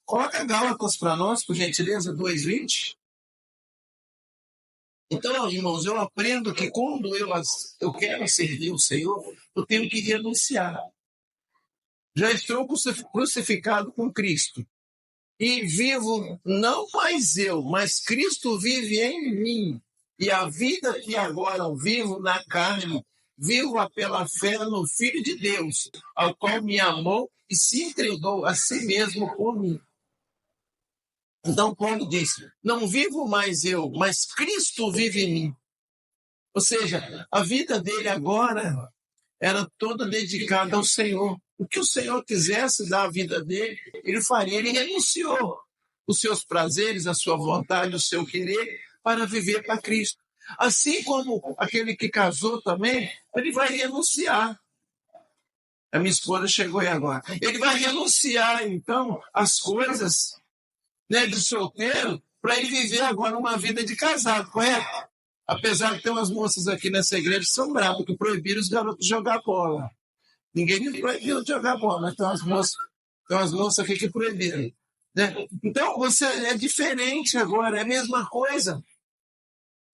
Coloca Gálatas para nós, por gentileza, 2:20. Então, irmãos, eu aprendo que quando eu quero servir o Senhor, eu tenho que renunciar. Já estou crucificado com Cristo. E vivo não mais eu, mas Cristo vive em mim. E a vida que agora eu vivo na carne, vivo pela fé no Filho de Deus, ao qual me amou e se entregou a si mesmo por mim. Então Paulo diz, não vivo mais eu, mas Cristo vive em mim. Ou seja, a vida dele agora era toda dedicada ao Senhor. O que o Senhor quisesse dar à vida dele, ele faria. Ele renunciou os seus prazeres, a sua vontade, o seu querer, para viver para Cristo. Assim como aquele que casou também, ele vai renunciar. A minha esposa chegou aí agora. Ele vai renunciar, então, às coisas, né, de solteiro, para ele viver agora uma vida de casado, correto? Apesar de ter umas moças aqui nessa igreja que são bravas, que proibiram os garotos de jogar bola. Ninguém me proibiu de jogar bola, mas tem umas moças aqui que proibiram. Né? Então, você é diferente agora, é a mesma coisa.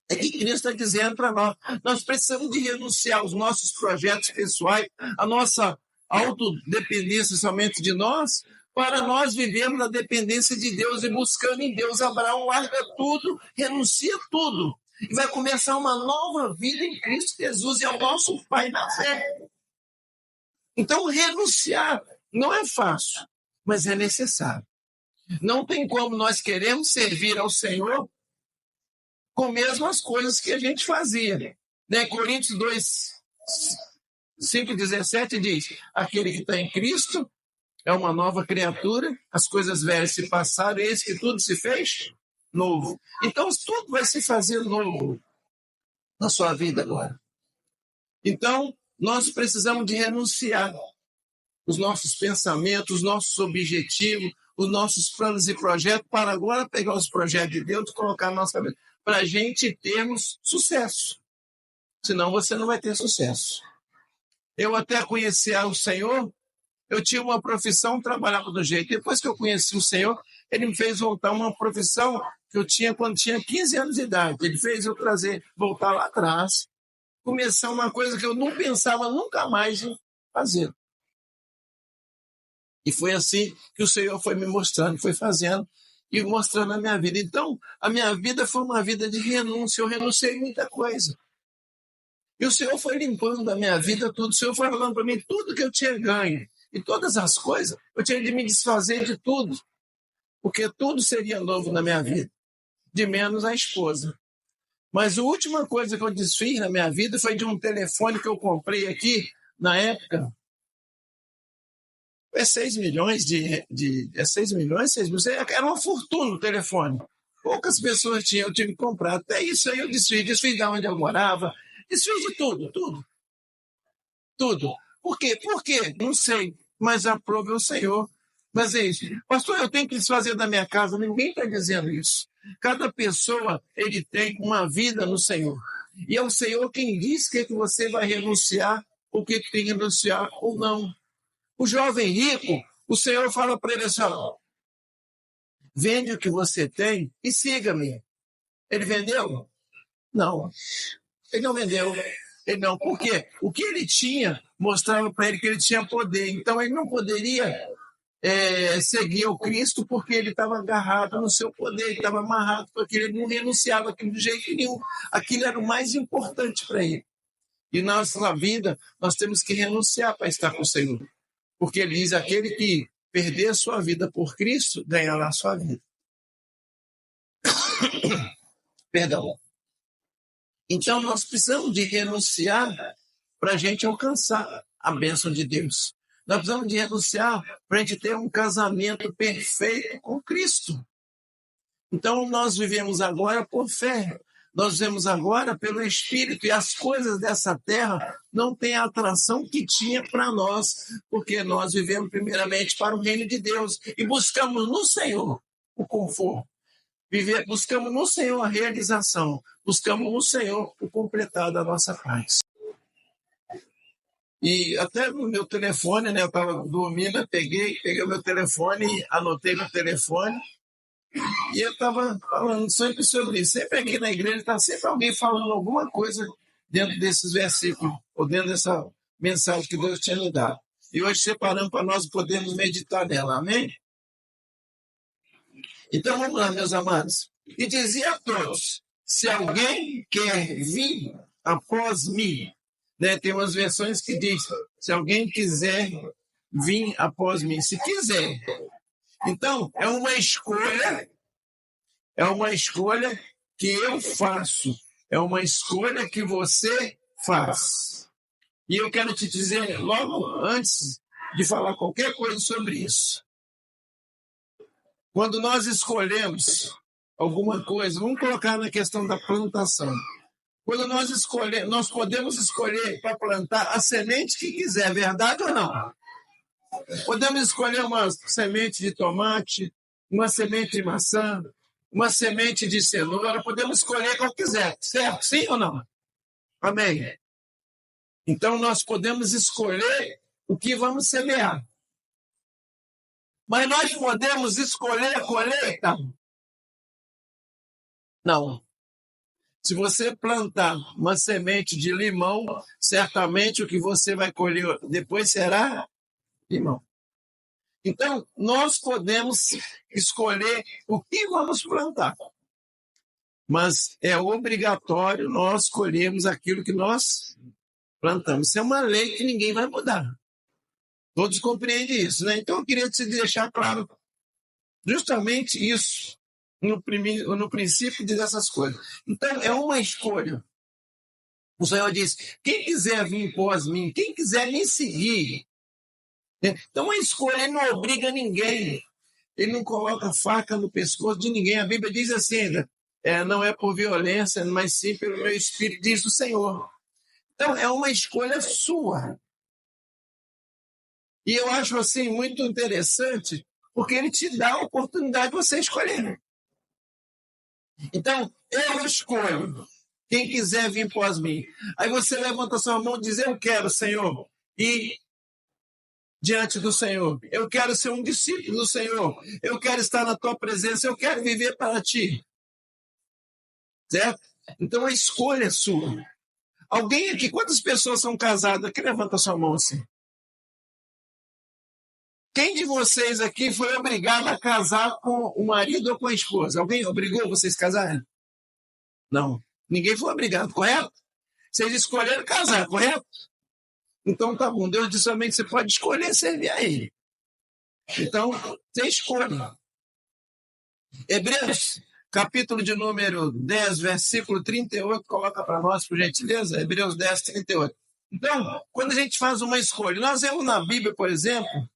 É que Cristo está dizendo para nós. Nós precisamos de renunciar aos nossos projetos pessoais, a nossa autodependência somente de nós, para nós vivermos na dependência de Deus e buscando em Deus. Abraão larga tudo, renuncia tudo. E vai começar uma nova vida em Cristo Jesus e é o nosso Pai na fé. Então, renunciar não é fácil, mas é necessário. Não tem como nós queremos servir ao Senhor com as mesmas coisas que a gente fazia. Né? Coríntios 5:17 diz, aquele que está em Cristo é uma nova criatura, as coisas velhas se passaram, eis que tudo se fez novo. Então, tudo vai se fazer novo na sua vida agora. Então, nós precisamos de renunciar os nossos pensamentos, os nossos objetivos, os nossos planos e projetos, para agora pegar os projetos de Deus e colocar na nossa vida, para a gente termos sucesso. Senão você não vai ter sucesso. Eu até conhecer o Senhor, eu tinha uma profissão, trabalhava do jeito. Depois que eu conheci o Senhor, ele me fez voltar uma profissão que eu tinha quando tinha 15 anos de idade. Ele fez eu voltar lá atrás, começar uma coisa que eu não pensava nunca mais em fazer. E foi assim que o Senhor foi me mostrando, foi fazendo e mostrando a minha vida. Então, a minha vida foi uma vida de renúncia. Eu renunciei muita coisa. E o Senhor foi limpando a minha vida tudo. O Senhor foi falando para mim tudo que eu tinha ganho. E todas as coisas, eu tinha de me desfazer de tudo. Porque tudo seria novo na minha vida. De menos a esposa. Mas a última coisa que eu desfiz na minha vida foi de um telefone que eu comprei aqui, na época. É 6 milhões é 6 milhões, 6 milhões. Era uma fortuna o telefone. Poucas pessoas tinham, eu tive que comprar. Até isso aí eu desfiz de onde eu morava. Desfiz de tudo. Tudo. Por quê? Por quê? Não sei. Mas aprove o Senhor. Mas é isso. Pastor, eu tenho que desfazer da minha casa. Ninguém está dizendo isso. Cada pessoa, ele tem uma vida no Senhor. E é o Senhor quem diz que você vai renunciar, o que tem que renunciar ou não. O jovem rico, o Senhor fala para ele assim, vende o que você tem e siga-me. Ele vendeu? Não. Ele não vendeu. Ele não. Por quê? O que ele tinha mostrava para ele que ele tinha poder. Então, ele não poderia seguir o Cristo porque ele estava agarrado no seu poder, ele estava amarrado com aquilo, ele não renunciava aquilo de jeito nenhum. Aquilo era o mais importante para ele. E na nossa vida, nós temos que renunciar para estar com o Senhor. Porque ele diz, aquele que perder a sua vida por Cristo, ganhará a sua vida. Perdão. Então, nós precisamos de renunciar para a gente alcançar a bênção de Deus. Nós precisamos de renunciar para a gente ter um casamento perfeito com Cristo. Então, nós vivemos agora por fé. Nós vivemos agora pelo Espírito, e as coisas dessa terra não têm a atração que tinha para nós, porque nós vivemos primeiramente para o reino de Deus e buscamos no Senhor o conforto. Buscamos no Senhor a realização, buscamos no Senhor o completar da nossa paz. E até no meu telefone, né? Eu estava dormindo, peguei o meu telefone, anotei meu telefone, e eu estava falando sempre sobre isso. Sempre aqui na igreja está sempre alguém falando alguma coisa dentro desses versículos, ou dentro dessa mensagem que Deus tinha me dado. E hoje separamos para nós podermos meditar nela, amém? Então vamos lá, meus amados. E dizia a todos: se alguém quer vir após mim, né? Tem umas versões que diz: se alguém quiser vir após mim, se quiser. Então, é uma escolha que eu faço, é uma escolha que você faz. E eu quero te dizer, logo antes de falar qualquer coisa sobre isso, quando nós escolhemos alguma coisa, vamos colocar na questão da plantação. Quando nós escolhemos, nós podemos escolher para plantar a semente que quiser, verdade ou não? Podemos escolher uma semente de tomate, uma semente de maçã, uma semente de cenoura, podemos escolher qual quiser, certo? Sim ou não? Amém. Então nós podemos escolher o que vamos semear. Mas nós podemos escolher a colheita? Não. Se você plantar uma semente de limão, certamente o que você vai colher depois será limão. Então, nós podemos escolher o que vamos plantar. Mas é obrigatório nós escolhermos aquilo que nós plantamos. Isso é uma lei que ninguém vai mudar. Todos compreendem isso, né? Então, eu queria te deixar claro justamente isso no princípio dessas coisas. Então, é uma escolha. O Senhor diz: quem quiser vir após mim, quem quiser me seguir. Então, a escolha, ele não obriga ninguém. Ele não coloca faca no pescoço de ninguém. A Bíblia diz assim, não é por violência, mas sim pelo meu espírito, diz o Senhor. Então, é uma escolha sua. E eu acho assim muito interessante, porque ele te dá a oportunidade de você escolher. Então, eu escolho. Quem quiser vir após mim. Aí você levanta sua mão e diz: eu quero, Senhor. E diante do Senhor. Eu quero ser um discípulo do Senhor. Eu quero estar na tua presença. Eu quero viver para ti. Certo? Então a escolha é sua. Alguém aqui, quantas pessoas são casadas? Aqui levanta sua mão assim. Quem de vocês aqui foi obrigado a casar com o marido ou com a esposa? Alguém obrigou vocês a casarem? Não. Ninguém foi obrigado, correto? Vocês escolheram casar, correto? Então tá bom. Deus disse somente você pode escolher servir a ele. Então, você escolhe. Hebreus, capítulo de número 10, versículo 38, coloca para nós, por gentileza. Hebreus 10, 38. Então, quando a gente faz uma escolha, nós vemos na Bíblia, por exemplo,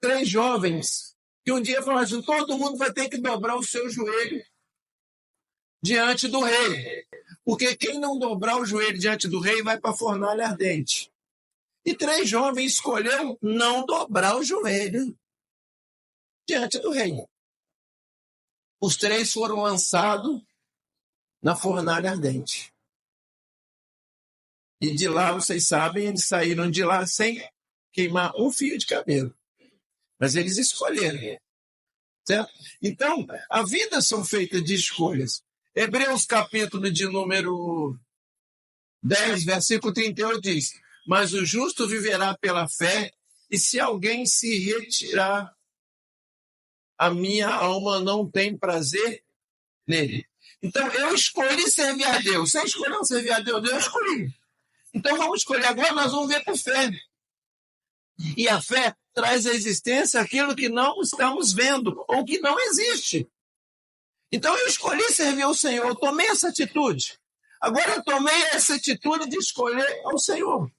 3 jovens que um dia falaram assim: todo mundo vai ter que dobrar o seu joelho diante do rei. Porque quem não dobrar o joelho diante do rei vai para a fornalha ardente. E 3 jovens escolheram não dobrar o joelho diante do rei. Os 3 foram lançados na fornalha ardente. E de lá, vocês sabem, eles saíram de lá sem queimar um fio de cabelo. Mas eles escolheram. Certo? Então, a vida são feitas de escolhas. Hebreus capítulo de número 10, versículo 38 diz: mas o justo viverá pela fé, e se alguém se retirar, a minha alma não tem prazer nele. Então, eu escolhi servir a Deus. Você escolheu servir a Deus? Eu escolhi. Então, vamos escolher agora, nós vamos ver por fé. E a fé traz à existência aquilo que não estamos vendo, ou que não existe. Então, eu escolhi servir ao Senhor, eu tomei essa atitude. Agora, eu tomei essa atitude de escolher ao Senhor.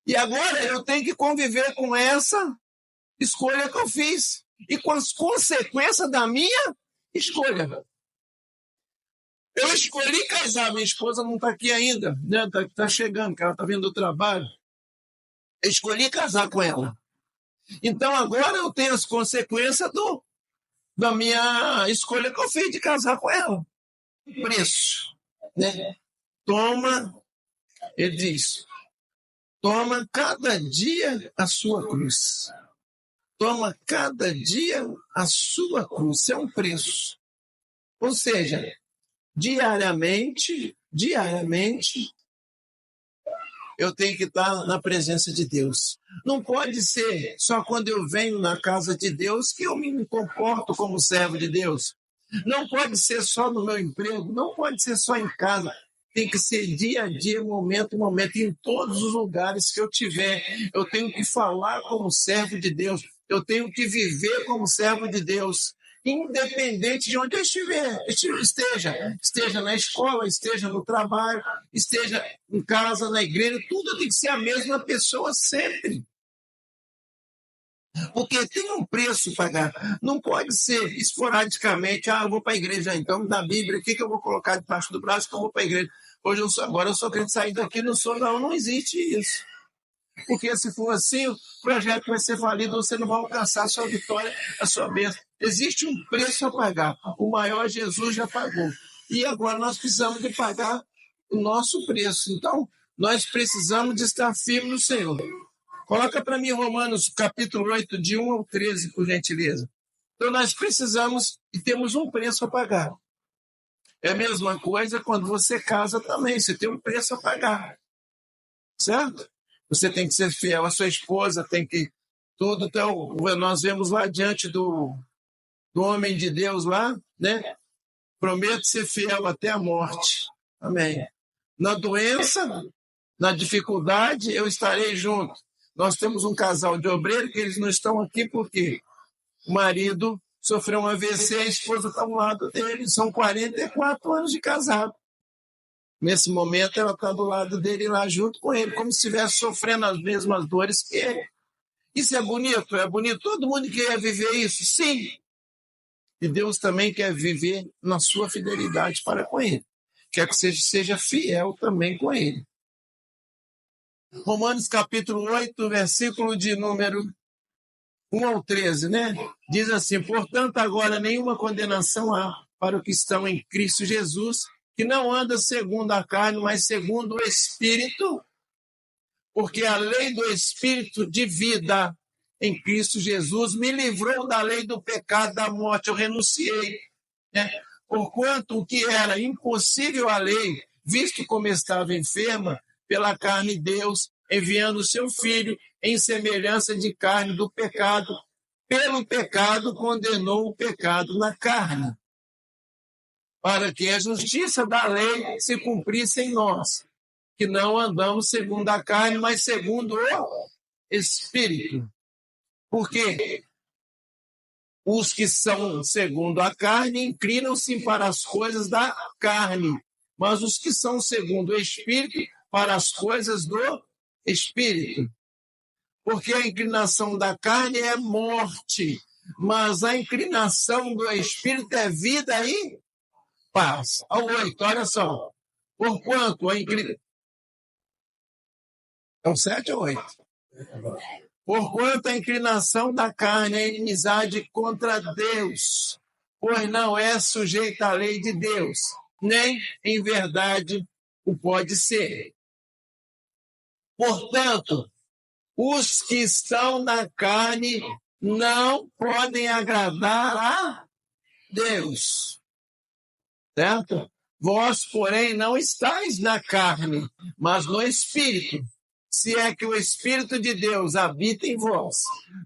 E agora, eu tenho que conviver com essa escolha que eu fiz. E com as consequências da minha escolha. Eu escolhi casar, minha esposa não está aqui ainda, né? Tá chegando, que ela está vindo do trabalho. Eu escolhi casar com ela. Então agora eu tenho as consequências da minha escolha que eu fiz de casar com ela. Preço, né? Toma, ele diz, Toma cada dia a sua cruz. Toma cada dia a sua cruz. Isso é um preço. Ou seja, diariamente, eu tenho que estar na presença de Deus. Não pode ser só quando eu venho na casa de Deus que eu me comporto como servo de Deus. Não pode ser só no meu emprego, não pode ser só em casa. Tem que ser dia a dia, momento a momento, em todos os lugares que eu tiver. Eu tenho que falar como servo de Deus. Eu tenho que viver como servo de Deus. Independente de onde eu esteja na escola, esteja no trabalho, esteja em casa, na igreja, tudo tem que ser a mesma pessoa sempre. Porque tem um preço a pagar. Não pode ser esporadicamente, eu vou para a igreja então, na Bíblia, o que eu vou colocar debaixo do braço que eu vou para a igreja? Agora eu sou crente, sair daqui, não existe isso. Porque se for assim, o projeto vai ser falido, você não vai alcançar a sua vitória, a sua bênção. Existe um preço a pagar. O maior Jesus já pagou. E agora nós precisamos de pagar o nosso preço. Então, nós precisamos de estar firmes no Senhor. Coloca para mim Romanos capítulo 8, de 1 ao 13, por gentileza. Então, nós precisamos e temos um preço a pagar. É a mesma coisa quando você casa também. Você tem um preço a pagar. Certo? Você tem que ser fiel à sua esposa, tem que tudo. Então, nós vemos lá diante do homem de Deus lá, né? Prometo ser fiel até a morte. Amém. Na doença, na dificuldade, eu estarei junto. Nós temos um casal de obreiros que eles não estão aqui porque o marido sofreu um AVC, a esposa está ao lado dele. São 44 anos de casado. Nesse momento, ela está do lado dele lá junto com ele, como se estivesse sofrendo as mesmas dores que ele. Isso é bonito? É bonito. Todo mundo quer viver isso? Sim. E Deus também quer viver na sua fidelidade para com ele. Quer que você seja fiel também com ele. Romanos capítulo 8, versículo de número 1 ao 13, né? Diz assim: portanto, agora nenhuma condenação há para os que estão em Cristo Jesus, que não anda segundo a carne, mas segundo o Espírito, porque a lei do Espírito de vida em Cristo Jesus me livrou da lei do pecado, da morte. Eu renunciei, né? Porquanto o que era impossível à lei, visto como estava enferma, pela carne Deus, enviando o seu Filho em semelhança de carne do pecado, pelo pecado condenou o pecado na carne, para que a justiça da lei se cumprisse em nós, que não andamos segundo a carne, mas segundo o Espírito. Porque os que são segundo a carne inclinam-se para as coisas da carne, mas os que são segundo o Espírito, para as coisas do Espírito. Porque a inclinação da carne é morte, mas a inclinação do Espírito é vida e paz. Ao 8, olha só. Porquanto a inclinação... É o 7 ou 8? Porquanto a inclinação da carne é inimizade contra Deus, pois não é sujeita à lei de Deus, nem em verdade o pode ser. Portanto, os que estão na carne não podem agradar a Deus. Certo? Vós, porém, não estáis na carne, mas no Espírito, se é que o Espírito de Deus habita em vós.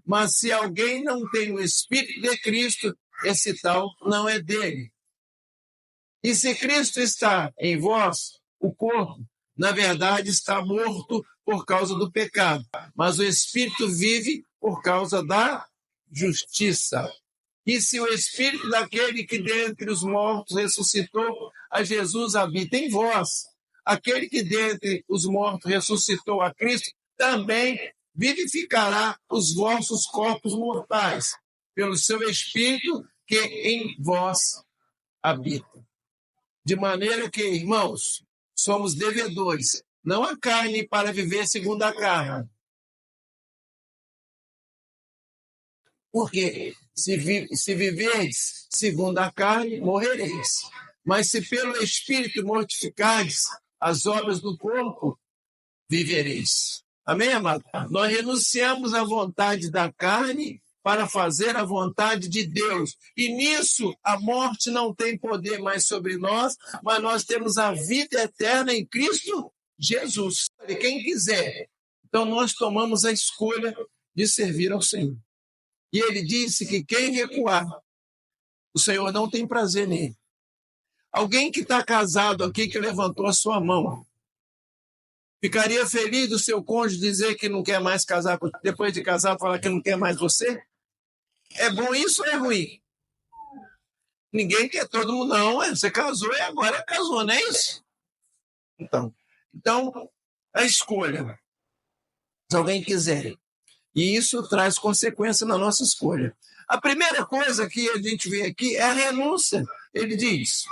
Mas se alguém não tem o Espírito de Cristo, esse tal não é dele. E se Cristo está em vós, o corpo, na verdade, está morto por causa do pecado, mas o Espírito vive por causa da justiça. E se o Espírito daquele que dentre os mortos ressuscitou a Jesus habita em vós, aquele que dentre os mortos ressuscitou a Cristo também vivificará os vossos corpos mortais, pelo seu Espírito que em vós habita. De maneira que, irmãos, somos devedores, não a carne para viver segundo a carne. Porque se viverdes segundo a carne, morrereis. Mas se pelo Espírito mortificardes as obras do corpo, vivereis. Amém, amado? Nós renunciamos à vontade da carne para fazer a vontade de Deus. E nisso a morte não tem poder mais sobre nós, mas nós temos a vida eterna em Cristo Jesus. Quem quiser. Então nós tomamos a escolha de servir ao Senhor. E ele disse que quem recuar, o Senhor não tem prazer nele. Alguém que está casado aqui, que levantou a sua mão, ficaria feliz do seu cônjuge dizer que não quer mais casar, depois de casar, falar que não quer mais você? É bom isso ou é ruim? Ninguém quer, todo mundo não. Você casou e agora casou, não é isso? Então, a escolha. Se alguém quiser. E isso traz consequência na nossa escolha. A primeira coisa que a gente vê aqui é a renúncia. Ele diz: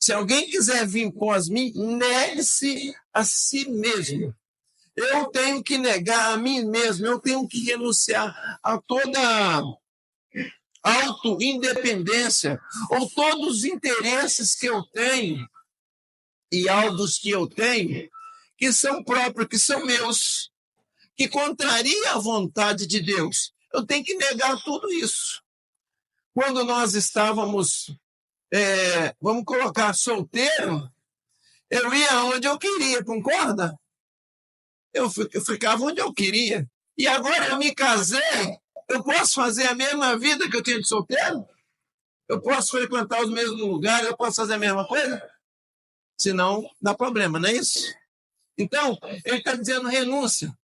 se alguém quiser vir após mim, negue-se a si mesmo. Eu tenho que negar a mim mesmo, eu tenho que renunciar a toda auto-independência, ou todos os interesses que eu tenho e alvos que eu tenho, que são próprios, que são meus, que contraria a vontade de Deus. Eu tenho que negar tudo isso. Quando nós estávamos, vamos colocar, solteiro, eu ia onde eu queria, concorda? Eu ficava onde eu queria. E agora eu me casei, eu posso fazer a mesma vida que eu tinha de solteiro? Eu posso frequentar os mesmos lugares, eu posso fazer a mesma coisa? Senão, dá problema, não é isso? Então, ele está dizendo renúncia.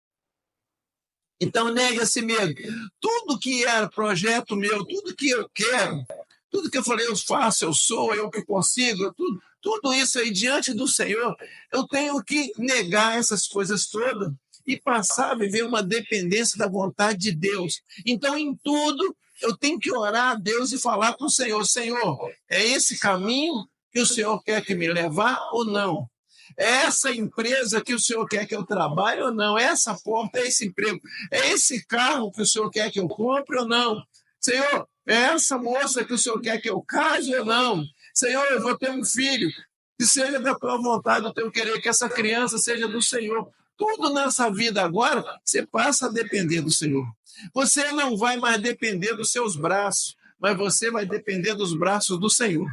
Então, negue a si mesmo. Tudo que era projeto meu, tudo que eu quero, tudo que eu falei, eu faço, eu sou, eu que consigo, tudo isso aí diante do Senhor, eu tenho que negar essas coisas todas e passar a viver uma dependência da vontade de Deus. Então, em tudo, eu tenho que orar a Deus e falar com o Senhor: Senhor, é esse caminho que o Senhor quer que me levar ou não? É essa empresa que o Senhor quer que eu trabalhe ou não? É essa porta, é esse emprego? É esse carro que o Senhor quer que eu compre ou não? Senhor, é essa moça que o Senhor quer que eu case ou não? Senhor, eu vou ter um filho, que seja da tua vontade, eu tenho querer que essa criança seja do Senhor. Tudo nessa vida agora, você passa a depender do Senhor. Você não vai mais depender dos seus braços, mas você vai depender dos braços do Senhor.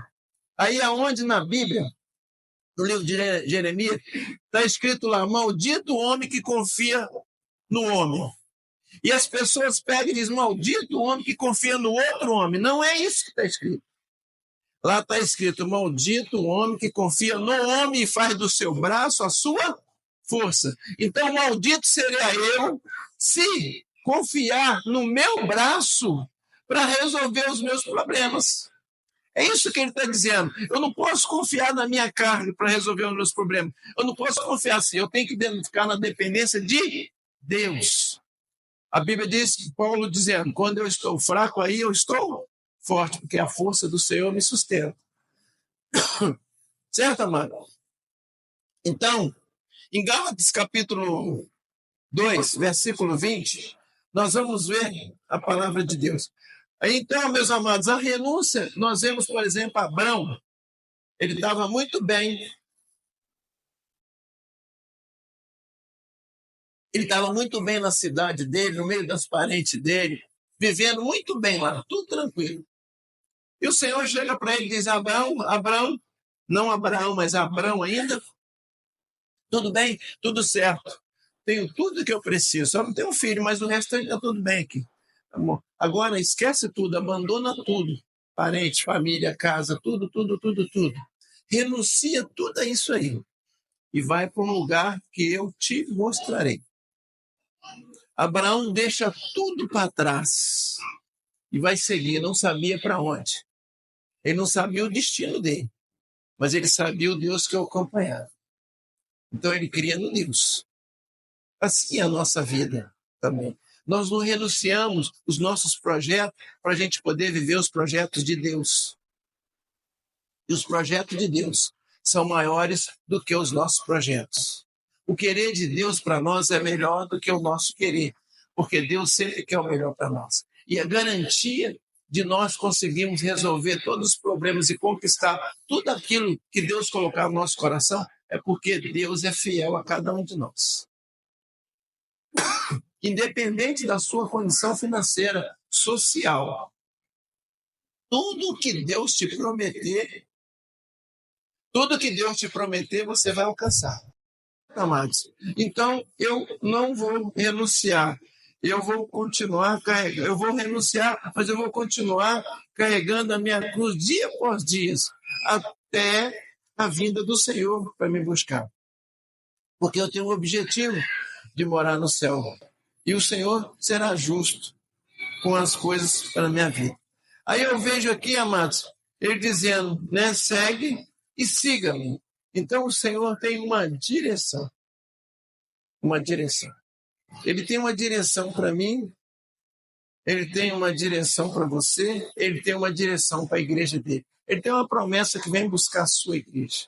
Aí aonde na Bíblia, no livro de Jeremias, está escrito lá: maldito o homem que confia no homem. E as pessoas pegam e dizem: maldito o homem que confia no outro homem. Não é isso que está escrito. Lá está escrito: maldito o homem que confia no homem e faz do seu braço a sua força. Então, maldito seria eu se confiar no meu braço para resolver os meus problemas. É isso que ele está dizendo. Eu não posso confiar na minha carne para resolver os meus problemas. Eu não posso confiar assim. Eu tenho que ficar na dependência de Deus. A Bíblia diz, Paulo dizendo: quando eu estou fraco, aí eu estou forte, porque a força do Senhor me sustenta. Certo, amado? Então, em Gálatas capítulo 2, versículo 20, nós vamos ver a palavra de Deus. Então, meus amados, a renúncia, nós vemos, por exemplo, Abrão. Ele estava muito bem. Ele estava muito bem na cidade dele, no meio das parentes dele, vivendo muito bem lá, tudo tranquilo. E o Senhor chega para ele e diz: Abrão, não Abraão, mas Abrão ainda, tudo bem? Tudo certo. Tenho tudo que eu preciso, só não tenho um filho, mas o resto está tudo bem aqui. Agora esquece tudo, abandona tudo. Parente, família, casa, tudo. Renuncia tudo a isso aí. E vai para um lugar que eu te mostrarei. Abraão deixa tudo para trás e vai seguir, não sabia para onde. Ele não sabia o destino dele, mas ele sabia o Deus que o acompanhava. Então ele cria no Deus. Assim é a nossa vida também. Nós não renunciamos os nossos projetos para a gente poder viver os projetos de Deus. E os projetos de Deus são maiores do que os nossos projetos. O querer de Deus para nós é melhor do que o nosso querer, porque Deus sempre quer o melhor para nós. E a garantia de nós conseguirmos resolver todos os problemas e conquistar tudo aquilo que Deus colocar no nosso coração é porque Deus é fiel a cada um de nós. Independente da sua condição financeira, social, tudo que Deus te prometer, você vai alcançar. Amados. Então, eu não vou renunciar. Eu vou continuar carregando. Eu vou renunciar, mas eu vou continuar carregando a minha cruz dia após dia, até a vinda do Senhor para me buscar. Porque eu tenho o objetivo de morar no céu. E o Senhor será justo com as coisas para a minha vida. Aí eu vejo aqui, amados, ele dizendo, né, segue e siga-me. Então o Senhor tem uma direção. Uma direção. Ele tem uma direção para mim, ele tem uma direção para você, ele tem uma direção para a igreja dele. Ele tem uma promessa que vem buscar a sua igreja.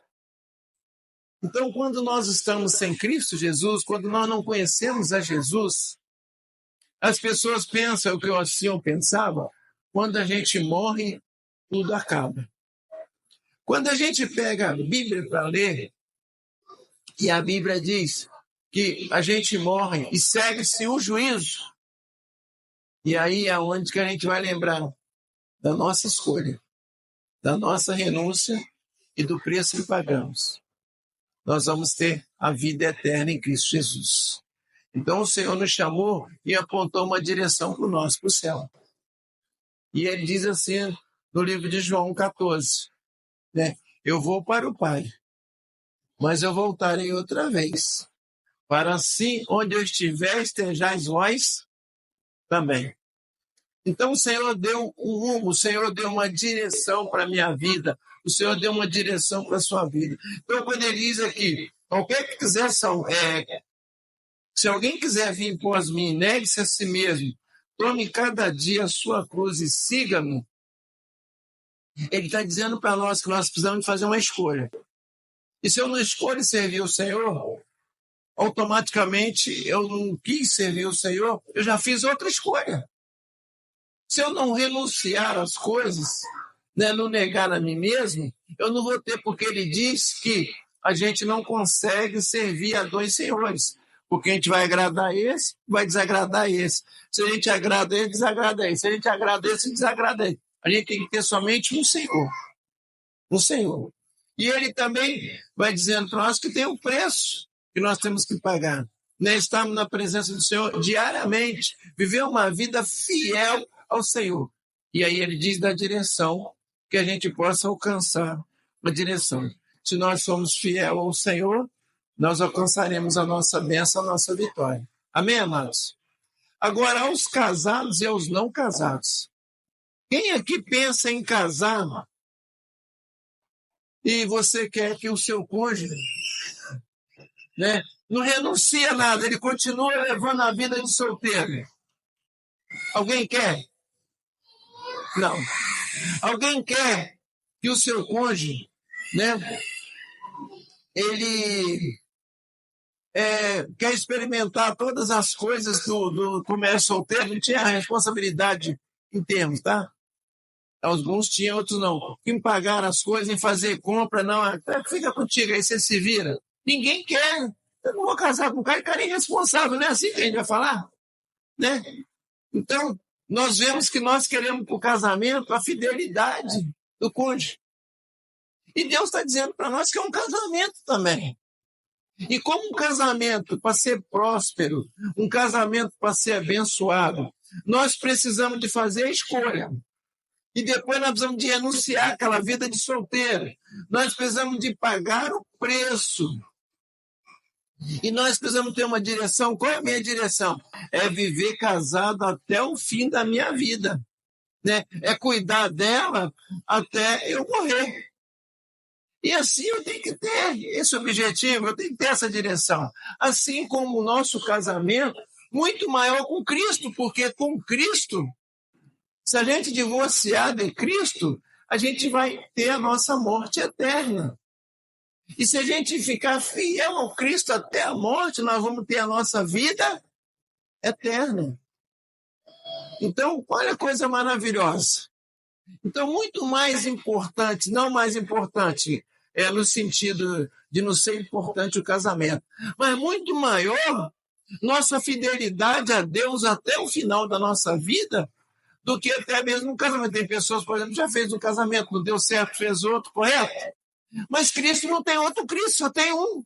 Então, quando nós estamos sem Cristo Jesus, quando nós não conhecemos a Jesus, as pessoas pensam o que eu pensava, quando a gente morre, tudo acaba. Quando a gente pega a Bíblia para ler, e a Bíblia diz que a gente morre e segue-se o juízo, e aí é onde que a gente vai lembrar da nossa escolha, da nossa renúncia e do preço que pagamos. Nós vamos ter a vida eterna em Cristo Jesus. Então o Senhor nos chamou e apontou uma direção para nós, para o céu. E ele diz assim no livro de João 14, né? Eu vou para o Pai, mas eu voltarei outra vez, para assim onde eu estiver, estejais vós também. Então o Senhor deu um rumo, o Senhor deu uma direção para a minha vida, o Senhor deu uma direção para a sua vida. Então quando ele diz aqui, qualquer que quiser, se alguém quiser vir após mim, negue-se a si mesmo, tome cada dia a sua cruz e siga-me. Ele está dizendo para nós que nós precisamos fazer uma escolha. E se eu não escolho servir o Senhor, automaticamente eu não quis servir o Senhor, eu já fiz outra escolha. Se eu não renunciar às coisas, né, não negar a mim mesmo, eu não vou ter, porque ele diz que a gente não consegue servir a dois senhores. Porque a gente vai agradar esse, vai desagradar esse. Se a gente agrada ele, desagrada esse. Se a gente agrada esse, desagrada esse. A gente tem que ter somente um Senhor. Um Senhor. E ele também vai dizendo para nós que tem um preço que nós temos que pagar. Né? Estamos na presença do Senhor diariamente. Viver uma vida fiel ao Senhor. E aí ele diz da direção que a gente possa alcançar a direção. Se nós somos fiéis ao Senhor, nós alcançaremos a nossa bênção, a nossa vitória. Amém, amados? Agora, aos casados e aos não casados. Quem aqui pensa em casar e você quer que o seu cônjuge, né, não renuncie a nada, ele continua levando a vida de solteiro? Alguém quer? Não. Alguém quer que o seu cônjuge, né, ele quer experimentar todas as coisas do comércio solteiro? Não tinha responsabilidade em termos, tá? Alguns tinham, outros não. Em pagar as coisas, em fazer compra, não. Fica contigo, aí você se vira. Ninguém quer. Eu não vou casar com um cara é irresponsável, não é assim que a gente vai falar? Né? Então, nós vemos que nós queremos para o casamento a fidelidade do cônjuge. E Deus está dizendo para nós que é um casamento também. E como um casamento para ser próspero, um casamento para ser abençoado, nós precisamos de fazer a escolha. E depois nós precisamos de renunciar àquela vida de solteiro. Nós precisamos de pagar o preço. E nós precisamos ter uma direção. Qual é a minha direção? É viver casado até o fim da minha vida. Né? É cuidar dela até eu morrer. E assim eu tenho que ter esse objetivo, eu tenho que ter essa direção. Assim como o nosso casamento, muito maior com Cristo, porque com Cristo, se a gente divorciar de Cristo, a gente vai ter a nossa morte eterna. E se a gente ficar fiel ao Cristo até a morte, nós vamos ter a nossa vida eterna. Então, olha a coisa maravilhosa. Então, muito mais importante, não mais importante, no sentido de não ser importante o casamento, mas muito maior nossa fidelidade a Deus até o final da nossa vida do que até mesmo no casamento. Tem pessoas, por exemplo, já fez um casamento, não deu certo, fez outro, correto? Mas Cristo não tem outro Cristo, só tem um.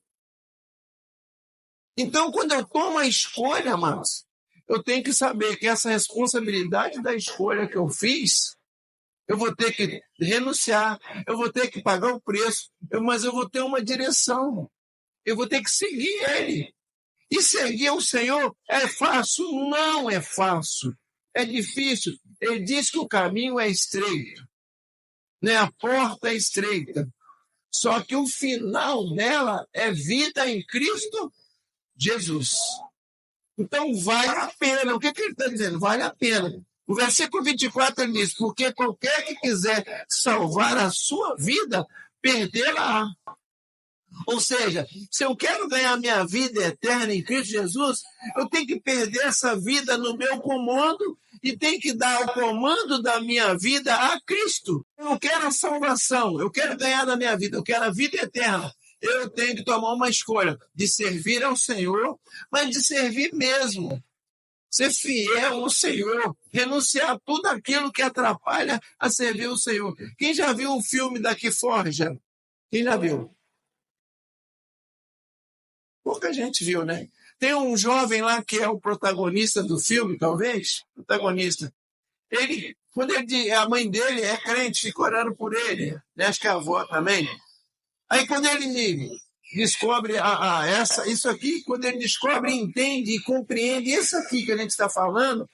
Então, quando eu tomo a escolha, amados, eu tenho que saber que essa responsabilidade da escolha que eu fiz, eu vou ter que renunciar, eu vou ter que pagar o preço, mas eu vou ter uma direção. Eu vou ter que seguir Ele. E seguir o Senhor é fácil? Não é fácil. É difícil. Ele diz que o caminho é estreito, né? A porta é estreita. Só que o final dela é vida em Cristo Jesus. Então, vale a pena. O que ele está dizendo? Vale a pena. O versículo 24 ele diz, porque qualquer que quiser salvar a sua vida, perdê-la. Ou seja, se eu quero ganhar minha vida eterna em Cristo Jesus, eu tenho que perder essa vida no meu comando e tenho que dar o comando da minha vida a Cristo. Eu quero a salvação, eu quero ganhar na minha vida, eu quero a vida eterna. Eu tenho que tomar uma escolha de servir ao Senhor, mas de servir mesmo. Ser fiel ao Senhor, renunciar a tudo aquilo que atrapalha a servir o Senhor. Quem já viu o filme da Que Forja? Quem já viu? Pouca gente viu, né? Tem um jovem lá que é o protagonista do filme, talvez, protagonista. A mãe dele é crente, fica orando por ele, né? Acho que a avó também. Aí quando ele descobre isso aqui, quando ele descobre, entende e compreende isso aqui que a gente está falando,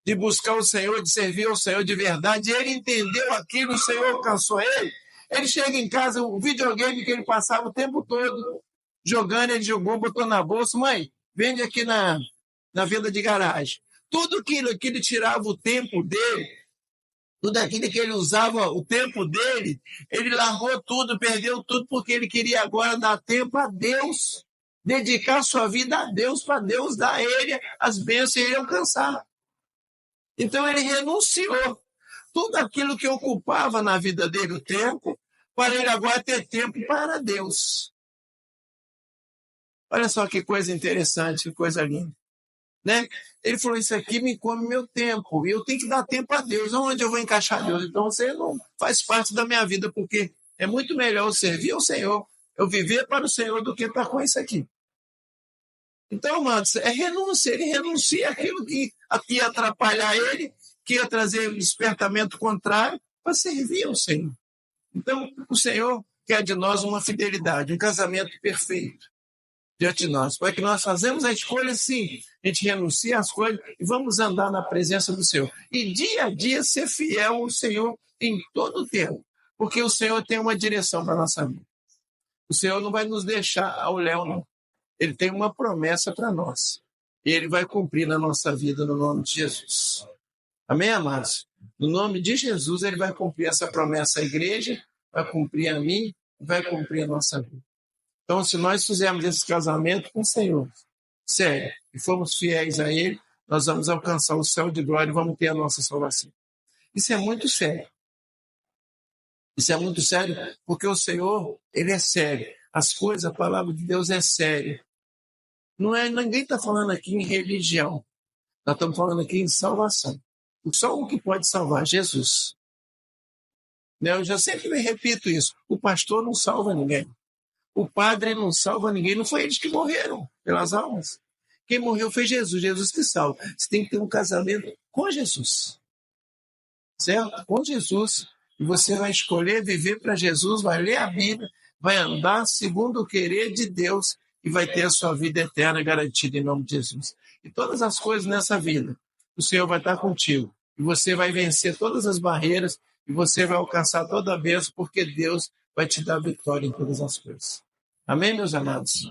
de buscar o Senhor, de servir ao Senhor de verdade, ele entendeu aquilo, o Senhor alcançou ele. Ele chega em casa, o videogame que ele passava o tempo todo jogando, ele jogou, botou na bolsa, mãe, vende aqui na venda de garagem. Tudo aquilo que ele tirava o tempo dele, tudo aquilo que ele usava o tempo dele, ele largou tudo, perdeu tudo, porque ele queria agora dar tempo a Deus, dedicar sua vida a Deus, para Deus dar a ele as bênçãos e ele alcançar. Então ele renunciou. Tudo aquilo que ocupava na vida dele o tempo, para ele agora ter tempo para Deus. Olha só que coisa interessante, que coisa linda. Né? Ele falou, isso aqui me come meu tempo, e eu tenho que dar tempo a Deus. Onde eu vou encaixar Deus? Então você não faz parte da minha vida, porque é muito melhor eu servir ao Senhor, eu viver para o Senhor, do que estar com isso aqui. Então, amados, é renúncia. Ele renuncia aquilo que ia atrapalhar ele, que ia trazer um despertamento contrário, para servir ao Senhor. Então, o Senhor quer de nós uma fidelidade, um casamento perfeito diante de nós, para que nós fazemos a escolha, sim, a gente renuncia às coisas e vamos andar na presença do Senhor. E dia a dia ser fiel ao Senhor em todo o tempo, porque o Senhor tem uma direção para a nossa vida. O Senhor não vai nos deixar ao léu, não. Ele tem uma promessa para nós. E Ele vai cumprir na nossa vida no nome de Jesus. Amém, amados? No nome de Jesus, Ele vai cumprir essa promessa à igreja, vai cumprir a mim, vai cumprir a nossa vida. Então, se nós fizermos esse casamento com o Senhor, sério, e formos fiéis a Ele, nós vamos alcançar o céu de glória e vamos ter a nossa salvação. Isso é muito sério. Isso é muito sério, porque o Senhor, Ele é sério. As coisas, a palavra de Deus é séria. Ninguém está falando aqui em religião. Nós estamos falando aqui em salvação. Só um que pode salvar, Jesus. Eu já sempre me repito isso. O pastor não salva ninguém. O padre não salva ninguém. Não foi eles que morreram pelas almas. Quem morreu foi Jesus. Jesus que salva. Você tem que ter um casamento com Jesus. Certo? Com Jesus. E você vai escolher viver para Jesus, vai ler a Bíblia, vai andar segundo o querer de Deus e vai ter a sua vida eterna garantida em nome de Jesus. E todas as coisas nessa vida, o Senhor vai estar contigo. E você vai vencer todas as barreiras e você vai alcançar toda a bênção, porque Deus vai te dar vitória em todas as coisas. Amém, meus amados?